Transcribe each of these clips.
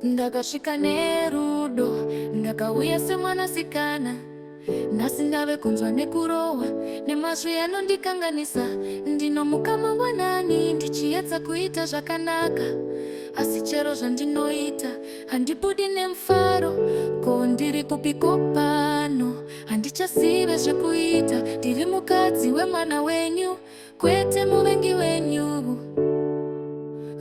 Ndakashika nerudo ndakauya semwanasikana nhasi ndave kunzwa nekurohwa nemazwi anondikanganisa. Ndinomuka mangwanani ndichiedza kuita zvakanaka, asi chero zvandinoita handibudi nemufaro. Ko ndiri kupiko pano? Handichazive zvekuita. Ndiri mukadzi wemwana wenyu, kwete muvengi wenyu.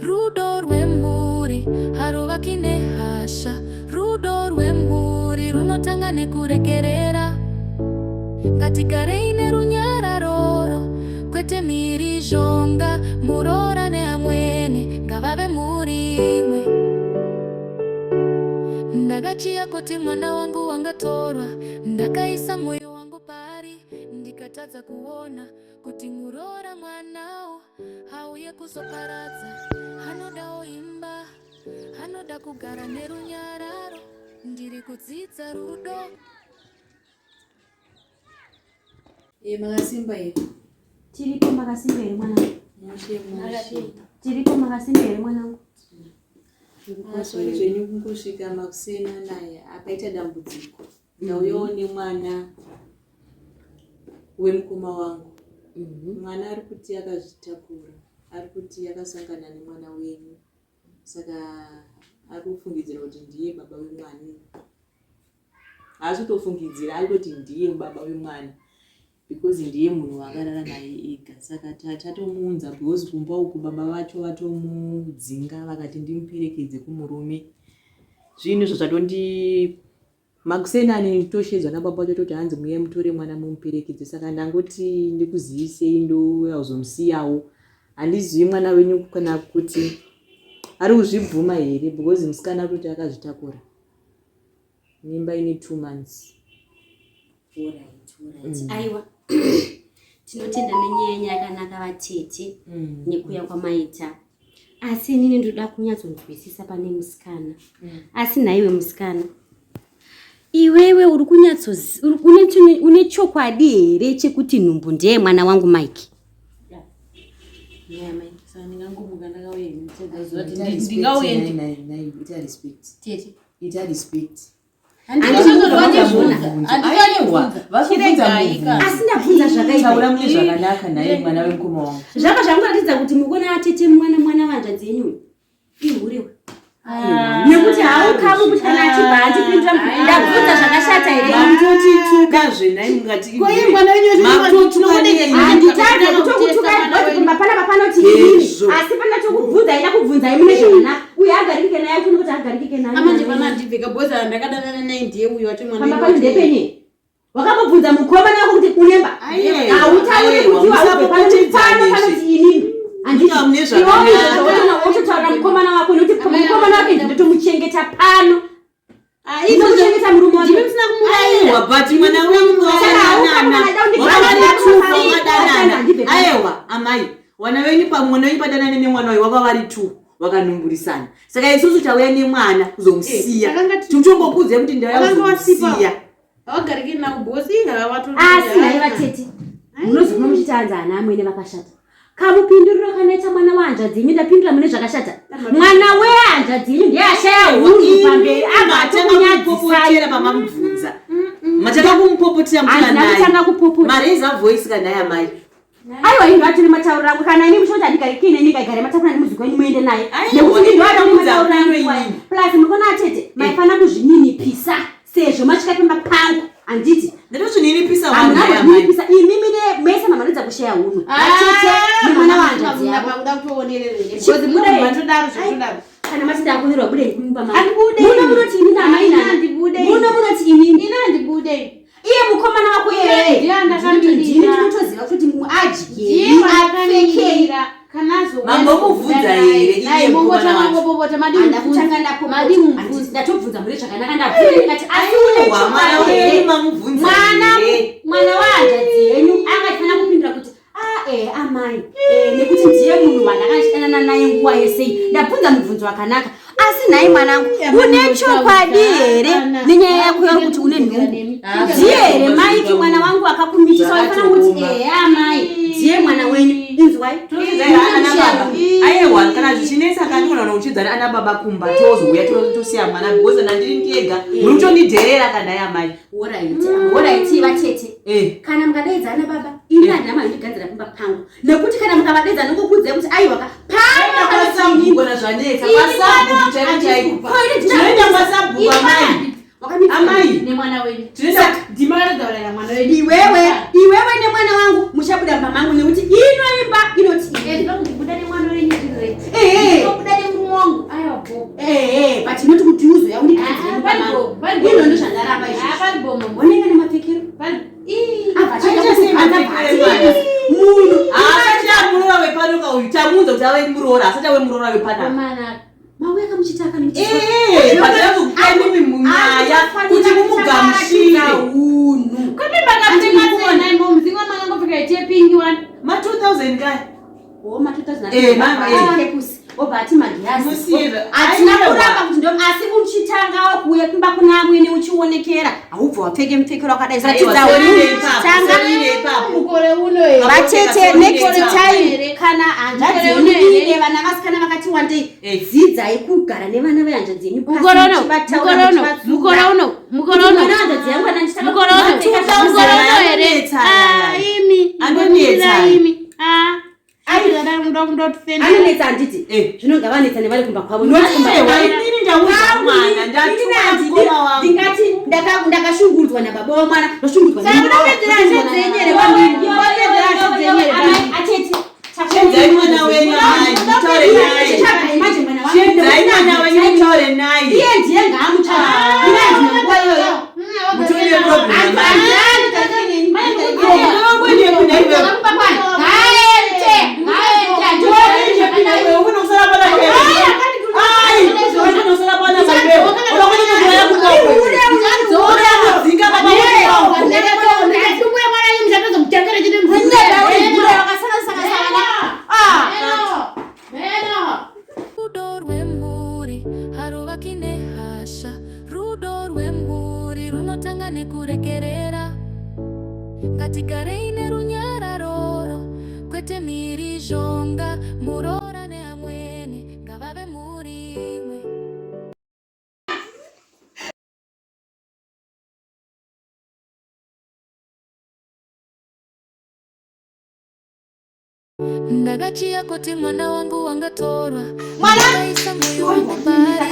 Rudo rwemhuri haruvaki nehasha. Rudo rwemhuri runotanga nekuregerera. Ngatigarei nerunyararo, kwete mhirizhonga. Murora neamweni ngavave muri imwe. Ndakachiya kuti mwana wangu wangatorwa, ndakaisa moyo wangu pari, ndikatadza kuona kuti murora mwanawo hauye kuzoparadza. Hanodawo imba, hanoda kugara nerunyararo. Ndiri kudzidza rudo. Makasimba here. Tiripo makasimba here mwanangu. Tiripo makasimba here mwanangu. Zvenyu kungosvika makusena naye apaita dambudziko. Ndauyawo nemwana wemukoma wangu. Mwana ari kuti akazvitakura, ari kuti akasangana nemwana wenyu, saka ari kufungidzira kuti ndiye baba wemwana. Haasi kutofungidzira, ari kuti ndiye baba wemwana, because ndiye munhu wakarara naye ega. Saka tatomuunza because kumba uku baba vacho vatomudzinga vakati ndimuperekedze kumurume. Zvinhu izvo zvatondi makusenani toshedzwa nababa vacho toti hanzi muye mutore mwana mumuperekedze. Saka ndangoti ndikuzivisei ndouya kuzomusiyawo. Handizivi mwana wenyu kana kuti ari kuzvibvuma here, because musikana kuti akazvitakura mimba ine 2 months. Alright. Aiwa. Tinotenda nenyaya yakanaka vatete nekuya kwamaita. Asi inini ndoda kunyatsonzwisisa pane musikana. Asi naiwe musikana, iwewe uri une chokwadi here chekuti nhumbu ndiye mwana wangu Mike? Yeah, Mike. Saka ndingangomuka ndakauya ndingauya ita respect. Tete. Ita respect. Asindabvunza zvakaitaura mune zvakanaka naye mwana wemukoma wangu. Zvava zvanguratidza kuti mukona atete mwana wanja dzenyu ihurewa. Nekuti haukamu kuti kana achibva atipindura ndabvunza zvakashata here. Mamutotituka naye mungati koye mwana wenyu handitade kutokutuka panoti inini, asi pana chokubvunza ida kubvunzai mune zvakanaka. Uye agarike naye kuni kuti agarike naye. Amanje pana ndibveka boza ndakadana naye ndiye uyu wati mwana pamba pano ndepenye wakambobvunza mukoma nako kuti unemba hautauri kuti panoti inini anditotaura mukomana wako nekuti mukomana wake ndinotomuchengeta pano. Inochengeta murume wake but mwana wenyu aiwa amai wana wenyu pamwana wenyu padanane nemwana wayo waka vari 2 vakanumburisana. Saka isusu tauya nemwana kuzomusiya. Tichongokudze kuti ndauya kuzomusiya. Wagarike nawo bosi ngavatu. Asi naye vatete munozoma muchitanza ana amwene vakashata. Kamupinduriro kanaita mwana wanja dzenyu ndapindura mune zvakashata. Mwana weanja dzenyu ndiye ashaya huru pamberi amatekunyadzisira pamamubvunza. Mataka kumupopotera mwana naye. Mareza voice kana naye amai. Aiwa inga tiri mataura rangu kana ini mushonda ndikarikine ndikagara mataura nemuzigo wenyu muende naye. Nekuti ndwada mataura rangu. Plus mukona atete maifana kuzvininipisa sezvo machikapemba pangu anditi. Ndinozvininipisa wangu amai. Imimi mese mamanodza kushaya hunu. Atete nemwana wanja dziya. Ndakuda kutonererere. Because muda matodaro zvotodaro. Kana masinda akunirwa bude kumba mama. Muno munoti inini amai nani? Andibude. Muno munoti inini. Ina andibude. Iye mukomana wako here. Ndiye ndakamira. Ndinotoziva kuti muaji. Apfekera. Kanazo. Mambomubvunza here. Naye mongotanga ngopopota madimu. Ndakutanga ndapo. Madimu. Ndatobvunza muri zvakanaka ndabvunza ndikati asi une mwana wenyu mamubvunza. Mwana wanja dzenyu angafana kupindura kuti amai nekuti ndiye munhu wandakashitana naye nguwa yese. Ndabvunza mubvunzo wakanaka. Asi naye mwanangu une chokwadi here nenyaya yako yokuti une nhumbu? Ndiye here Mike mwana wangu akakumitisa wafana kuti amai ndiye mwana wenyu. wai. Tochidzana ana baba. Aiwa kana zvichinesa kanona unochidzana ana baba kumba tozouya tosiya mwana because ndiri ndega. Muchonidherera kana yamai. Alright vatete. Kana mukadaidza ana baba, ini handina mari ndigadzira kumba pangu. Nekuti kana mukavadaidza nokukudza kuti aiwa ka pana kwasambuko na zvanetsa kwasambuko chaiko. Tinoenda kwasambuko amai. Amai nemwana wenyu. Tinoenda Ndimaradza mwana wenyu. Iwewe nemwana wangu muchabuda pamangu nekuti inoimba inoti Kuda nemwana wenyu ndire. kuda nemurume wangu. Aiwa bo. Patinoti kuti uzoya undikadzire pamangu. Ino ndo zvandaramba izvi. Pari bomo. Oneka nemapfekero. Pari. munhu achamuroora wepanoka uyu tamunza kuti ave muroora asati ave muroora wepanaka. Mauya kamuchitaka patinazokukanimi munyaya kuti mumugamushire unhu. Kuti bakatengatsena imo mzingo mwana ngofika ichepingi wani. ma 2000 kai. Ma 2000. Kepusi. Obva ati magiyasi. Atina kuramba kuti ndo asi muchitanga kuye kumba kuna amwene uchionekera. Haubva wapfeke mupfekero wakadai zatidza uri tanga. Mukore uno vatete next time kana hanzvadzi yenyu vana vasikana vakati wandei dzidzai kugara nevana vehanzvadzi yenyu mukore uno hanzvadzi yangu anonetsa handiti zvinonga vanetsa nevari kumba kwavo ndingati ndakashungurudzwa nababa wamwana ndoshungurudzwa Chenzai mwana wenyu amai, mutore naye. Chenzai mwana wenyu mutore naye. Iye ndiye ngaamutsvaka. Mutore problem. Rudo rwemhuri runotanga nekurekerera ngatigare ine runyararo kwete miri zhonga murora neamweni ngavave muri imwe. Ndagachiya kuti mwana wangu wangatorwa ndakaisa moyo wangu pari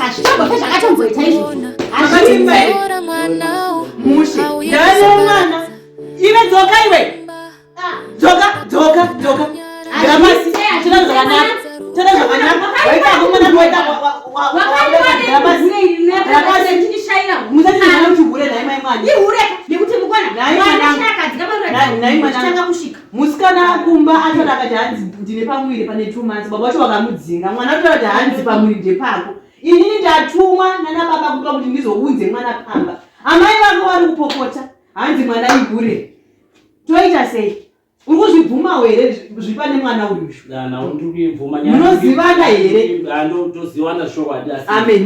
achimora mwanao mwana iwe dzoka iwe dzoka grabasi tena zvakanaka waita kumwana waita grabasi musatizana kuti hure naye mai mwana nekuti mukona naye mwana musikana akumba atara akati hanzi ndine pamwiri pane 2 months baba wacho vakamudzinga mwana atara kuti hanzi pamwiri ndepako inini ndatumwa nana baba kutoa kuti ndizounze mwana pamba amai vangu vari kupopota hanzi mwana ihure toita sei uri kuzvibvuma here zvipane mwana uyu munozivana here amen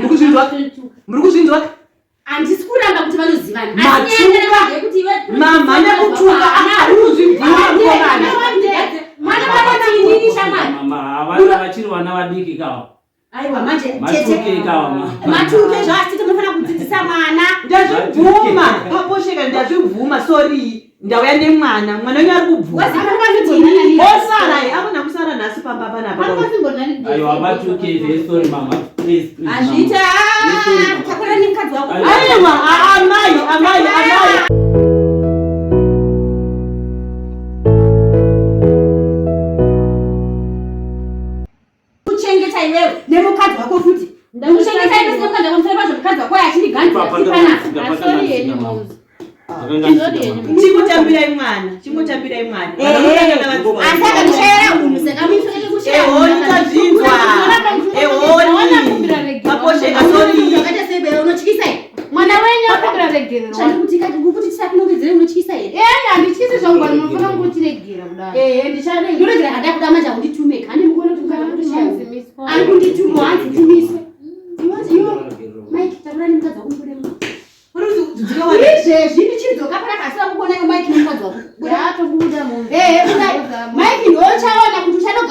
muri kuzvinzwa handisi kuramba kuti vanozivana mamhanya kutuka ari kuzvibvuma havana vachiri vana vadiki kawa aiwa manje matuke kawa matuke zvasiti munofana kudzidzisa mwana ndazvibvuma paposheka ndazvibvuma sorry ndauya nemwana wenyu ari kubvuma osara akona kusara nhasi pamba panapa aiwa matuke the story mama please azvita takura nemukadzi wako aiwa amai kuchengeta iwewe nemukadzi wako futi kuchengeta iwewe nemukadzi wako musoro pazvo mukadzi wako achiriganza chingotambirai mwana asaka mushayera munhu saka muifanire kushayera zvinzwa paposheka sorry akaita sebera unotyisa mwana wenyu akakira regerero kuti tisakunongedzere unotyisa here handityisi zvangu vanhu munofana kutiregera kudai ndiregera hadakuda manje handitume kandi mukuona kuti mukadzi wakutoshaya ari kundituma hanzi tumiswe maiki takura nemukadzi wako mubudemo izvezvi ndichidzoka pana kasira kukuona yo maiki nemukadzi wako atobuda munhu maiki ndochaona kuti uchado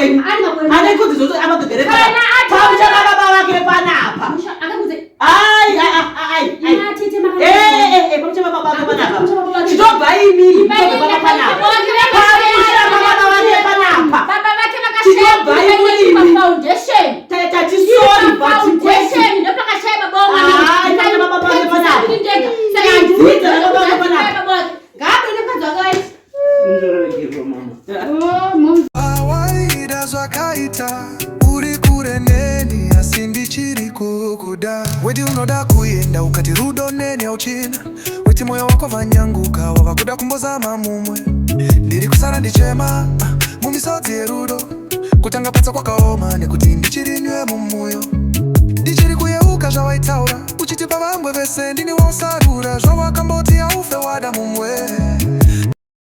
wenyu ane kodzi zoto amagere pamuchaka baba vake panapa pamuchaka baba vake panapa chitobva imi baba panapa Awaida zvakaita uri kure neni asi ndichiri kukuda wedi unoda kuenda ukati rudo neni auchina weti moyo wako vanyanguka wava kuda kumbozama mumwe ndiri kusara ndichema mumisodzi yerudo kutanga patsa kwakaoma nekuti ndichiri nywe mumwoyo ndichiri kuyeuka zvawaitaura uchitipa vamwe vese ndini wausarura zvawaka